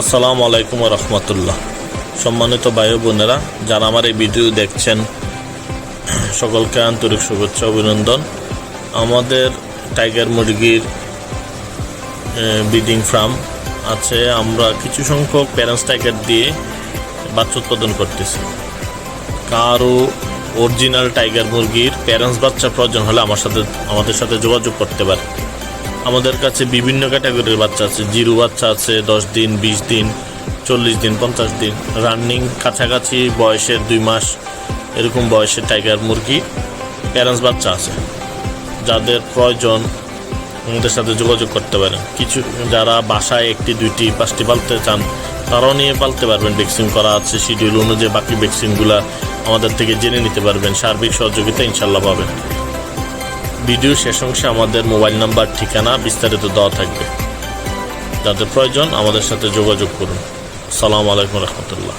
আসসালামু আলাইকুম ওয়া রাহমাতুল্লাহ। সম্মানিত ভাই ও বোনেরা, যারা আমার এই ভিডিও দেখছেন সকলকে আন্তরিক শুভেচ্ছা অভিনন্দন। আমাদের টাইগার মুরগির ব্রিডিং ফার্ম আছে। আমরা কিছু সংখ্যক প্যারেন্টস টাইগার দিয়ে বাচ্চা উৎপাদন করতেছি। কারো অরিজিনাল টাইগার মুরগির প্যারেন্টস বাচ্চা প্রয়োজন হলে আমাদের সাথে যোগাযোগ করতে পারে। আমাদের কাছে বিভিন্ন ক্যাটাগরির বাচ্চা আছে। জিরো বাচ্চা আছে 10 দিন, 20 দিন, 40 দিন, 50 দিন, রানিং কাছাকাছি বয়সের 2 মাস এরকম বয়সের টাইগার মুরগি প্যারেন্টস বাচ্চা আছে। যাদের প্রয়োজন আমাদের সাথে যোগাযোগ করতে পারেন। কিছু যারা বাসায় 1টি 2টি 5টি পালতে চান তারাও নিয়ে পালতে পারবেন। ভ্যাকসিন করা আছে, শিডিউল অনুযায়ী বাকি ভ্যাকসিনগুলো আমাদের থেকে জেনে নিতে পারবেন। সার্বিক সহযোগিতা ইনশাল্লাহ পাবেন। ভিডিও শেষ অংশে আমাদের মোবাইল নাম্বার, ঠিকানা বিস্তারিত দেওয়া থাকবে। যাদের প্রয়োজন আমাদের সাথে যোগাযোগ করুন। আসসালামু আলাইকুম রহমতুল্লাহ।